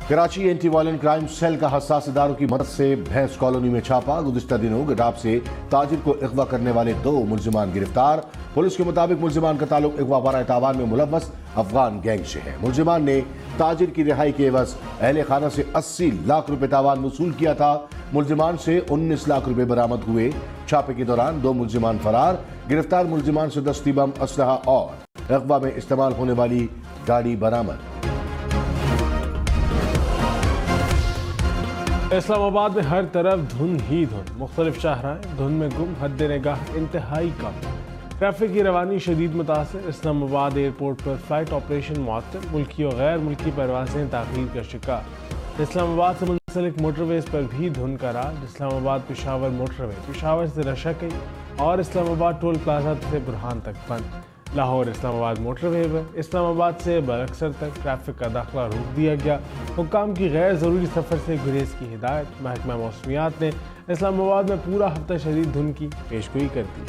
Karachi anti violent crime cell का हसास इदारों की मदद से भैंस कॉलोनी में छापा। गुज़िश्ता दिनों गडाब से ताजिर को अगवा करने वाले 2 मुल्जिमान गिरफ्तार। पुलिस के मुताबिक मुल्जिमान का ताल्लुक अगवा वारा तावान में मुलव्वस अफगान गैंग से है। मुल्जिमान ने ताजिर की रिहाई के एवज अहले खाना से 80 लाख रुपए तावान वसूल किया था। मुल्जिमान से 19 लाख रुपए बरामद हुए। छापे के दौरान 2 मुल्जिमान फरार। गिरफ्तार मुल्जिमान से दस्ती बम, असलहा और अगवा में इस्तेमाल होने वाली गाड़ी बरामद। इस्लामाबाद में हर तरफ धुंध ही धुंध। मुख्तलिफ शाहराएं धुंध में गुम, हद निगाह इंतहाई कम। ट्रैफिक की रवानी शदीद मुतासर। इस्लामाबाद एयरपोर्ट पर फ्लाइट ऑपरेशन मुअत्तल। मुल्की और गैर मुल्की परवाजें ताख़ीर का शिकार। इस्लामाबाद से मुंसलिक मोटरवेज पर भी धुंध का राज। इस्लामाबाद पेशावर मोटरवे पेशावर से रशक और इस्लामाबाद टोल प्लाजा से बुरहान तक बंद। लाहौर इस्लामाबाद मोटरवे पर इस्लामाबाद से बरकसर तक ट्रैफिक का दाखिला रोक दिया गया। हुक्काम की गैर ज़रूरी सफ़र से गुरेज की हिदायत। महकमा मौसमियात ने इस्लामाबाद में पूरा हफ्ता शदीद धुंध की पेशगोई कर दी।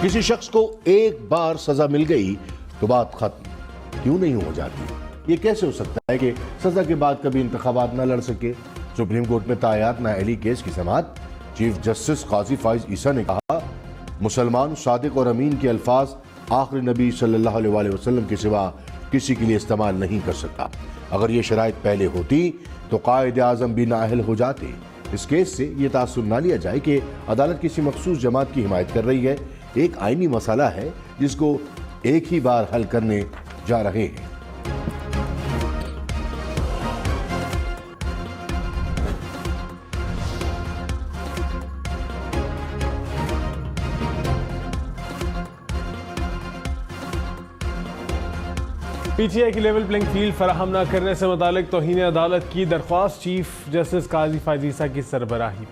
किसी शख्स को एक बार सजा मिल गई तो बात खत्म क्यों नहीं हो जाती? ये कैसे हो सकता है कि सजा के बाद कभी इंतखाबात न लड़ सके? सुप्रीम कोर्ट में तायात नाअहली केस की समाअत। चीफ जस्टिस काजी फाइज ईसा ने कहा, मुसलमान सादिक और अमीन के अल्फाज आखिरी नबी सल्लल्लाहु अलैहि वसल्लम के सिवा किसी के लिए इस्तेमाल नहीं कर सकता। अगर ये शराइत पहले होती तो कायद आज़म भी नाअहल हो जाते। इस केस से ये तासुर ना लिया जाए कि अदालत किसी मखसूस जमात की हिमायत कर रही है। एक आईनी मसला है जिसको एक ही बार हल करने जा रहे हैं। पीटीआई की लेवल प्लेइंग फील्ड फराहम न करने से मुतालिक तौहीन अदालत की दरख्वास्त चीफ जस्टिस काजी फाइज ईसा की सरबराही।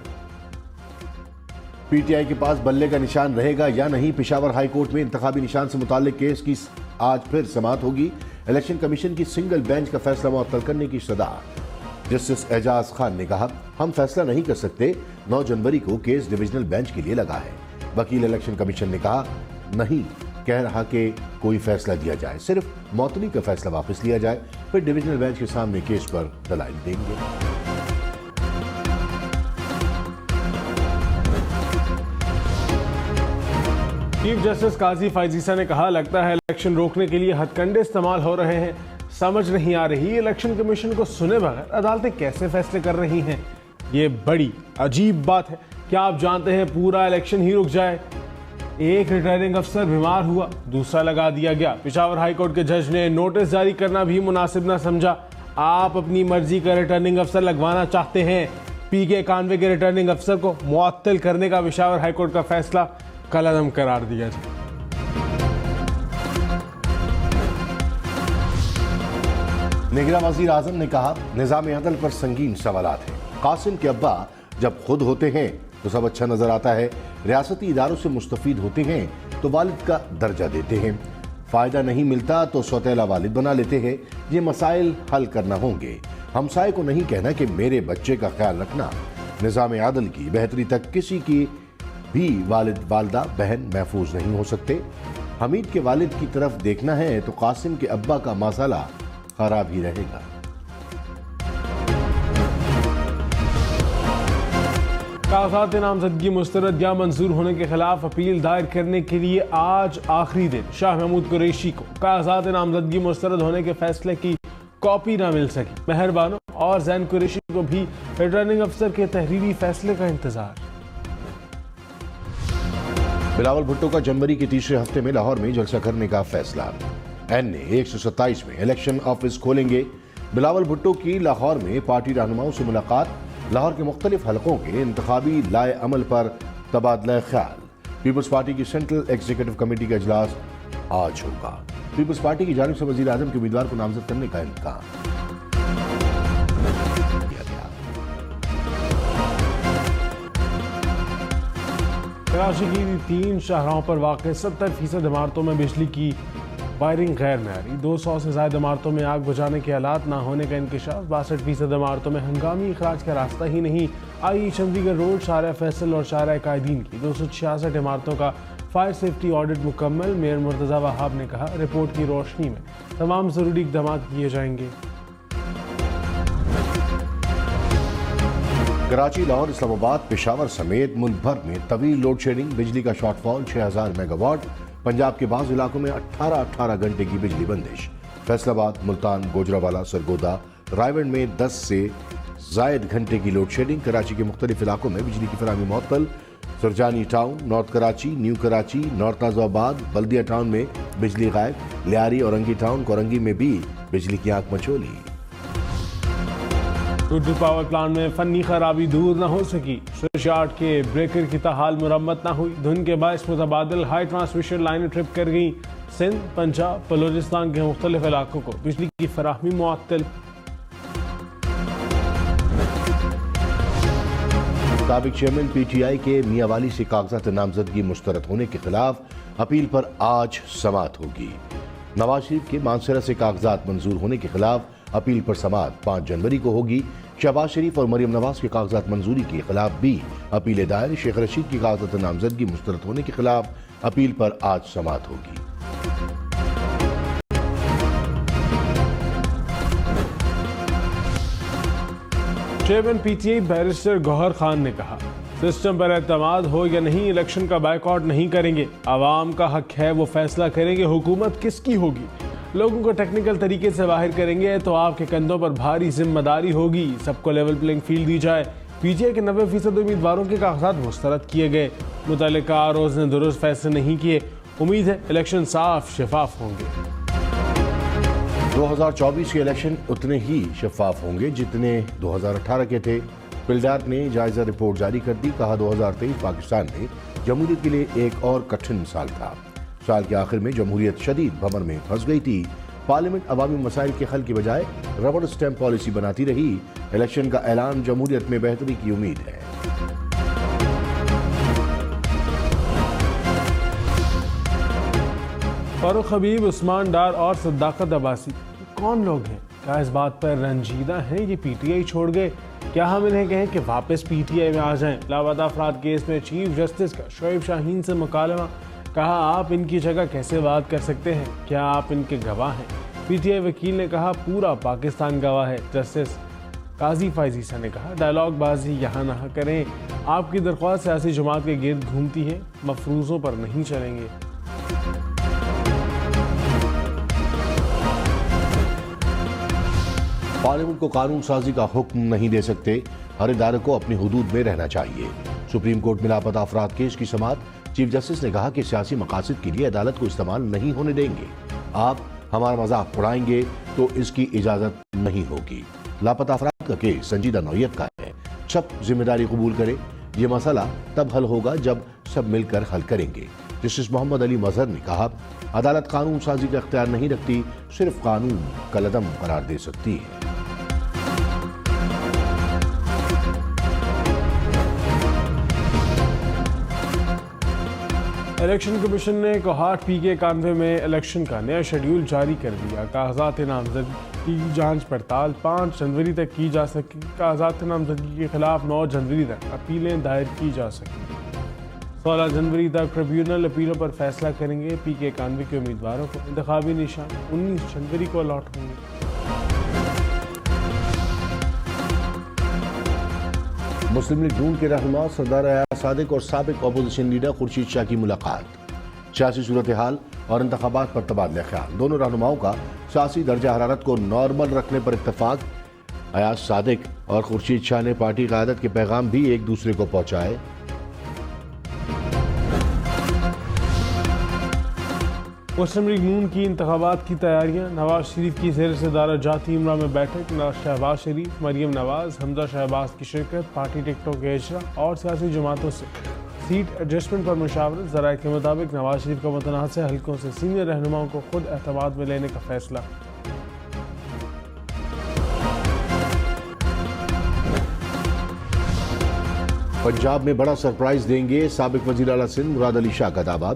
पीटीआई के पास बल्ले का निशान रहेगा या नहीं? पेशावर हाई कोर्ट में इंतखाबी निशान से मुतालिक केस की आज फिर समाअत होगी। इलेक्शन कमीशन की सिंगल बेंच का फैसला मुअत्तल करने की सदा। जस्टिस एजाज खान ने कहा, हम फैसला नहीं कर सकते। 9 जनवरी को केस डिविजनल बेंच के लिए लगा है। वकील इलेक्शन कमीशन ने कहा, नहीं कह रहा कि कोई फैसला दिया जाए, सिर्फ मौतनी का फैसला वापस लिया जाए, फिर डिविजनल बेंच के सामने केस पर दलाइल देंगे। चीफ जस्टिस काजी फाइज ईसा ने कहा, लगता है इलेक्शन रोकने के लिए हथकंडे इस्तेमाल हो रहे हैं। समझ नहीं आ रही इलेक्शन कमीशन को सुने बगैर अदालतें कैसे फैसले कर रही हैं। ये बड़ी अजीब बात है। क्या आप जानते हैं पूरा इलेक्शन ही रुक जाए? एक रिटर्निंग अफसर बीमार हुआ, दूसरा लगा दिया गया। पेशावर हाई कोर्ट के जज ने नोटिस जारी करना भी मुनासिब न समझा। आप अपनी मर्जी का रिटर्निंग अफसर लगवाना चाहते हैं। पीके कानवे के रिटर्निंग अफसर को मुअत्तल करने का पेशावर हाई कोर्ट का फैसला कलअदम करार दिया जाए। निगरां वज़ीर आज़म ने कहा, निज़ाम अदल पर संगीन सवालात हैं। कासिम के अब्बा जब खुद होते हैं तो सब अच्छा नजर आता है। रियासती इदारों से मुस्तफीद होते हैं तो वालिद का दर्जा देते हैं। फायदा नहीं मिलता तो सौतेला वालिद बना लेते हैं। ये मसाइल हल करना होंगे। हमसाए को नहीं कहना कि मेरे बच्चे का ख्याल रखना। निज़ाम अदल की बेहतरी तक किसी की भी वालिद वालदा बहन महफूज नहीं हो सकते। हमीद के वालिद की तरफ देखना है तो कासिम के अब्बा का मसाला खराब ही रहेगा। कागजात नामजदगी मुस्तरद या मंजूर होने के खिलाफ अपील दायर करने के लिए आज आखिरी दिन। शाह महमूद कुरैशी को कागजात नामजदगी मुस्तरद होने के फैसले की कॉपी ना मिल सकी। मेहरबानों और जैन कुरैशी को भी रिटर्निंग अफसर के तहरीरी फैसले का इंतजार। बिलावल भुट्टो का जनवरी के तीसरे हफ्ते में लाहौर में जलसा करने का फैसला। एनए 127 में इलेक्शन ऑफिस खोलेंगे। बिलावल भुट्टो की लाहौर में पार्टी रहनुमाओं से मुलाकात। लाहौर के मुख्तलिफ हलकों के इंतखाबी लाए अमल पर तबादला ख्याल। पीपल्स पार्टी की सेंट्रल एग्जीक्यूटिव कमेटी का इजलास आज होगा। पीपल्स पार्टी की जानिब से वजीर आजम के उम्मीदवार को नामजद करने का इम्कान किया गया। कराची की 3 शाहराहों पर वाक़ 70% इमारतों में बिजली की वायरिंग गैर मयारी। 200 से ज़्यादा इमारतों में आग बुझाने के हालात ना होने का इंकशाफ। 62% इमारतों में हंगामी इखराज का रास्ता ही नहीं। आई चंडीगढ़ रोड, शारा फैसल और शारा कायदीन की 266 इमारतों का फायर सेफ्टी ऑडिट मुकम्मल। मेयर मुर्तज़ा वहाब ने कहा, रिपोर्ट की रोशनी में तमाम ज़रूरी इक़दाम किए जाएंगे। कराची, लाहौर, इस्लामाबाद, पेशावर समेत मुल्क भर में तवील लोड शेडिंग, बिजली का शॉर्टफॉल 6000 मेगावाट। पंजाब के बाज़ इलाकों में 18 घंटे की बिजली बंदिश। फैसलाबाद, मुल्तान, गोजरावाला, सरगोदा, रायवंड में 10 से ज़ायद घंटे की लोड शेडिंग। कराची के मुख्तलिफ इलाकों में बिजली की फराहमी मुअत्तल। Surjani town, north Karachi, new Karachi, north Nazimabad, Baldia town में बिजली गायब। लियारी, औरंगी टाउन, कोरंगी में भी बिजली की आंख मचोली। टूटू पावर प्लांट में फनी खराबी दूर न हो सकी। स्विच यार्ड के ब्रेकर की ताहाल मुरम्मत न हुई। धुंध के बायस मुतबादिल हाई ट्रांसमिशन लाइनें ट्रिप कर गई। सिंध, पंजाब, बलोचिस्तान के मुख्तलिफ इलाकों को बिजली की फराहमी मुअत्तल। साबिक चेयरमैन PTI के मियां वाली से कागजात नामजदगी मुस्तरद होने के खिलाफ अपील पर आज समाअत होगी। नवाज शरीफ के मानसरा से कागजात मंजूर होने के खिलाफ अपील पर समाअत 5 जनवरी को होगी। शहबाज शरीफ और मरियम नवाज के कागजात मंजूरी के खिलाफ भी अपील दायर। शेख रशीद की कागजात नामजदगी मुस्तरद होने के खिलाफ अपील पर आज समाअत होगी। Chairman PTI barrister Gohar Khan ने कहा, सिस्टम पर एतमाद हो या नहीं, इलेक्शन का बायकॉट नहीं करेंगे। आवाम का हक है, वो फैसला करेंगे हुकूमत किसकी होगी। लोगों को टेक्निकल तरीके से बाहर करेंगे तो आपके कंधों पर भारी जिम्मेदारी होगी। सबको लेवल प्लेइंग फील्ड दी जाए। PTI के 90% उम्मीदवारों के कागजात मुस्तरद किए गए। मुतल्लिका रोज ने दुरुस्त फैसले नहीं किए। उम्मीद है इलेक्शन साफ शफाफ होंगे। 2024 के इलेक्शन उतने ही शफाफ होंगे जितने 2018 के थे। पिलडार ने जायजा रिपोर्ट जारी कर दी। कहा 2023 पाकिस्तान में जमहूरियत के लिए एक और कठिन साल था। साल के आखिर में जमहूरियत शदीद भंवर में फंस गई थी। पार्लियामेंट अवामी मसाइल के हल की बजाय रबड़ स्टैम्प पॉलिसी बनाती रही। इलेक्शन का ऐलान, जमहूरियत में बेहतरी की उम्मीद है। फारूक हबीब, उस्मान डार और सद्दाकत अब्बासी कौन लोग हैं? क्या इस बात पर रंजीदा हैं ये PTI छोड़ गए? क्या हम इन्हें कहें कि वापस PTI में आ जाएं? लापता अफराद केस में चीफ जस्टिस का शोएब शाहीन से मुकालमा। कहा, आप इनकी जगह कैसे बात कर सकते हैं? क्या आप इनके गवाह हैं? PTI वकील ने कहा, पूरा पाकिस्तान गवाह है। जस्टिस काजी फायजीसा ने कहा, डायलॉग बाजी यहाँ ना करें। आपकी दरख्वास्त सियासी जमात के गिर्द घूमती है, मफरूजों पर नहीं चलेंगे। पार्लियामेंट को कानून साजी का हुक्म नहीं दे सकते। हर इदारे को अपनी हुदूद में रहना चाहिए। सुप्रीम कोर्ट में लापता अफराद केस की समाअत। चीफ जस्टिस ने कहा कि सियासी मकासद के लिए अदालत को इस्तेमाल नहीं होने देंगे। आप हमारा मजाक उड़ाएंगे तो इसकी इजाजत नहीं होगी। लापता अफराद का केस संजीदा नौयत का है। सब जिम्मेदारी कबूल करे। ये मसला तब हल होगा जब सब मिलकर हल करेंगे। जस्टिस मोहम्मद अली मजहर ने कहा, अदालत कानून साजी का इख्तियार नहीं रखती, सिर्फ कानून कलअदम करार दे सकती है। इलेक्शन कमीशन ने कोहाट PK कानवे में इलेक्शन का नया शेड्यूल जारी कर दिया। कागजात नामजदगी की जांच पड़ताल 5 जनवरी तक की जा सकेगी। कागजात नामजदगी के खिलाफ 9 जनवरी तक अपीलें दायर की जा सकेंगी। 16 जनवरी तक ट्रिब्यूनल अपीलों पर फैसला करेंगे। PK कानवे के उम्मीदवारों को इंतखाबी निशान 19 जनवरी को अलॉट होंगे। मुस्लिम लीग नून के रहनुमा सरदार अयाज सादिक और साबिक अपोजिशन लीडर खुर्शीद शाह की मुलाकात। सियासी सूरत हाल और इंतखाबात पर तबादला ख्याल। दोनों रहनुमाओं का सियासी दर्जा हरारत को नॉर्मल रखने पर इत्तेफाक। अयाज सादिक और खुर्शीद शाह ने पार्टी क़यादत के पैगाम भी एक दूसरे को पहुंचाए। मुस्लिम लीग नून की इंतखाबात की तैयारियां। नवाज शरीफ की ज़ेर सदारत जाती इमरा में बैठक। शहबाज शरीफ, मरियम नवाज, हमजा शहबाज की शिरकत। पार्टी टिकटों के इजरा और सियासी जमातों से सीट एडजस्टमेंट पर मुशावरत। ज़राए के मुताबिक नवाज शरीफ का मुतनाज़ हल्कों से सीनियर रहनुमाओं को खुद एतमाद में लेने का फैसला। पंजाब में बड़ा सरप्राइज देंगे साबिक वज़ीर आला सिंध मुराद अली शाह का दावा।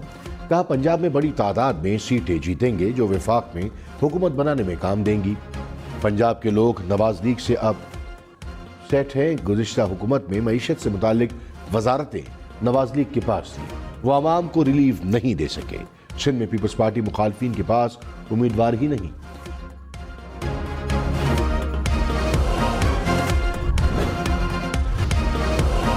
कहा, पंजाब में बड़ी तादाद में सीटें जीतेंगे जो विफाक में हुकूमत बनाने में काम देंगी। पंजाब के लोग नवाज लीग से अब सेट हैं। गुज़िश्ता हुकूमत में मईशत से मुतालिक वजारतें नवाज लीग के पास थी, वो आवाम को रिलीफ नहीं दे सके। सिंध में पीपल्स पार्टी मुखालफिन के पास उम्मीदवार ही नहीं।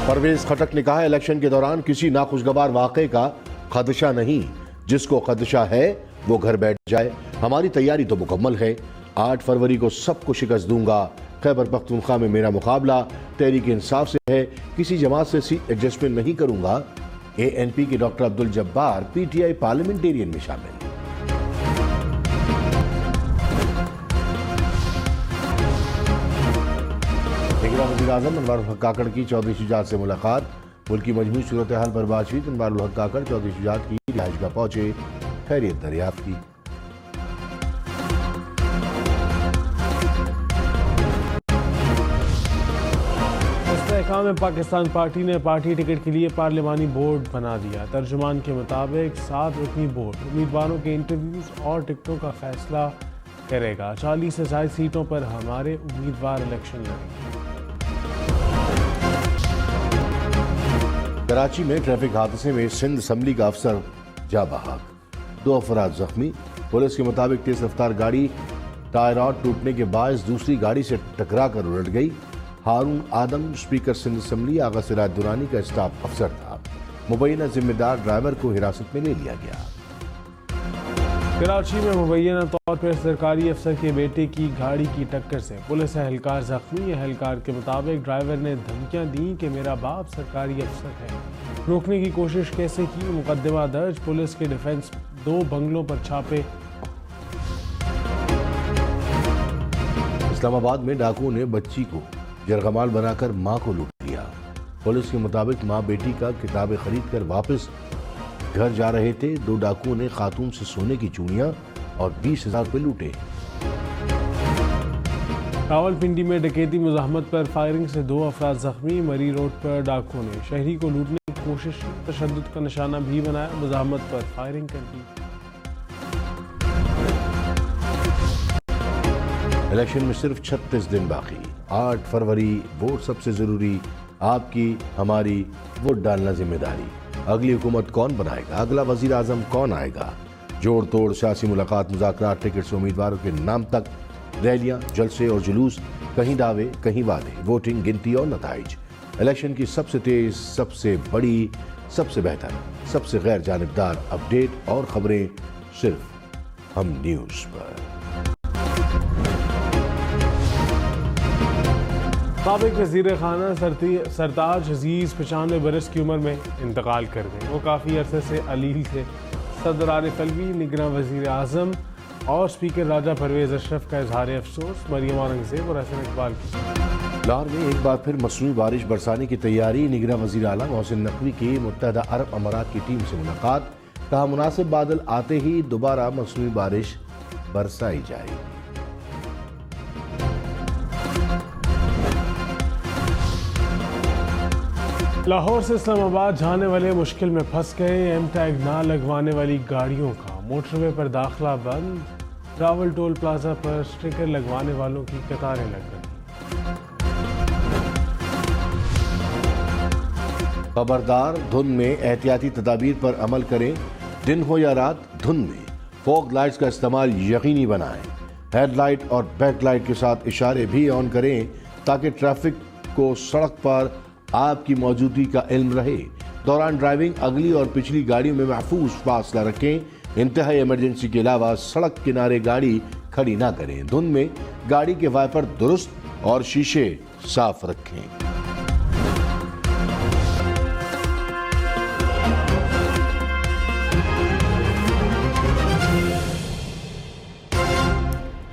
परवेज खटक ने कहा, इलेक्शन के दौरान किसी नाखुशगवार वाक़े का खदशा नहीं, जिसको खदशा है वो घर बैठ जाए। हमारी तैयारी तो मुकम्मल है। 8 फरवरी को सबको शिकस्त दूंगा। खैबर पख्तूनख्वा में मेरा मुकाबला तहरीक इंसाफ से है। किसी जमात से सीट एडजस्टमेंट नहीं करूंगा। ANP के doctor Abdul Jabbar PTI parliamentarian में शामिल। वज़ीर आज़म अनवारुल हक काकड़ की चौधरी शुजात से मुलाकात। मुल्क की मजमूई सूरत हाल पर बातचीत। अनवारुल हक काकड़ चौधरी शुजात की रिहाइशगाह पहुंचे, खैरियत दरियाफ्त की। इस्तेहकाम पाकिस्तान पार्टी ने पार्टी टिकट के लिए पार्लिमानी बोर्ड बना दिया। तर्जुमान के मुताबिक 7 रुकनी बोर्ड उम्मीदवारों के इंटरव्यूज और टिकटों का फैसला करेगा। 40 से ज्यादा सीटों पर हमारे उम्मीदवार इलेक्शन लड़ेंगे। कराची में ट्रैफिक हादसे में सिंध असम्बली का अफसर जा बहाक, 2 अफराद जख्मी। पुलिस के मुताबिक तेज रफ्तार गाड़ी टायर रॉड टूटने के बायस दूसरी गाड़ी से टकरा कर उलट गई। हारून आदम स्पीकर सिंध असम्बली आगा सिराज दुरानी का स्टाफ अफसर था। मुबैना जिम्मेदार ड्राइवर को हिरासत में ले लिया गया। कराची में मुबैना तौर पर सरकारी अफसर के बेटे की गाड़ी की टक्कर से पुलिस एहलकार जख्मी। एहलकार के मुताबिक ड्राइवर ने धमकियां दी कि मेरा बाप सरकारी अफसर है। रोकने की कोशिश कैसे की, मुकदमा दर्ज। पुलिस के डिफेंस 2 बंगलों पर छापे। इस्लामाबाद में डाकुओं ने बच्ची को जरगमाल बनाकर मां को लूट लिया। पुलिस के मुताबिक मां बेटी का किताबें खरीद कर वापस घर जा रहे थे। 2 डाकुओं ने खातून से सोने की चूड़ियां और 20,000 रुपये लूटे। रावलपिंडी में डकैती मुजाहमत पर फायरिंग से 2 अफराद जख्मी। मरी रोड पर डाकुओं ने शहरी को लूटने की कोशिश की, तशद्दुद का निशाना भी बनाया, मुजाहमत पर फायरिंग कर दी। इलेक्शन में सिर्फ 36 दिन बाकी। 8 फरवरी वोट सबसे जरूरी। आपकी हमारी वोट डालना जिम्मेदारी। अगली हुकूमत कौन बनाएगा, अगला वजीर आजम कौन आएगा, जोड़ तोड़ सियासी मुलाकात, मुज़ाकरात, टिकट से उम्मीदवारों के नाम तक, रैलियां, जलसे और जुलूस, कहीं दावे कहीं वादे, वोटिंग, गिनती और नताइज। इलेक्शन की सबसे तेज, सबसे बड़ी, सबसे बेहतर, सबसे गैर जानिबदार अपडेट और खबरें सिर्फ हम न्यूज़ पर। साबिक वज़ीर खाना सरताज अजीज़ 95 बरस की उम्र में इंतकाल कर गए। वो काफ़ी अरसे से अलील थे। सदर आरिफ अलवी, निगरां वज़ीर आज़म और स्पीकर राजा परवेज़ अशरफ का इजहार अफसोस। मरियम औरंगज़ेब और हसन इकबाल की। लाहौर में एक बार फिर मसनूई बारिश बरसाने की तैयारी। निगरां वज़ीर आला मोहसिन नकवी की मुत्तहदा अरब अमारात की टीम से मुलाकात। कहा, मुनासिब बादल आते ही दोबारा मसनूई बारिश बरसाई जाएगी। लाहौर से इस्लामाबाद जाने वाले मुश्किल में फंस गए। एम टैग ना लगवाने वाली गाड़ियों का मोटरवे पर दाखिला बंद। रावल टोल प्लाजा पर स्टिकर लगवाने वालों की कतारें लग गई। खबरदार, धुंध में एहतियाती तदाबीर पर अमल करें। दिन हो या रात, धुंध में फॉग लाइट्स का इस्तेमाल यकीनी बनाएं। हेडलाइट और बैकलाइट के साथ इशारे भी ऑन करें ताकि ट्रैफिक को सड़क पर आपकी मौजूदगी का इल्म रहे। दौरान ड्राइविंग अगली और पिछली गाड़ियों में महफूज फासला रखें। इंतहाई इमरजेंसी के अलावा सड़क किनारे गाड़ी खड़ी ना करें। धुंध में गाड़ी के वाइपर दुरुस्त और शीशे साफ रखें।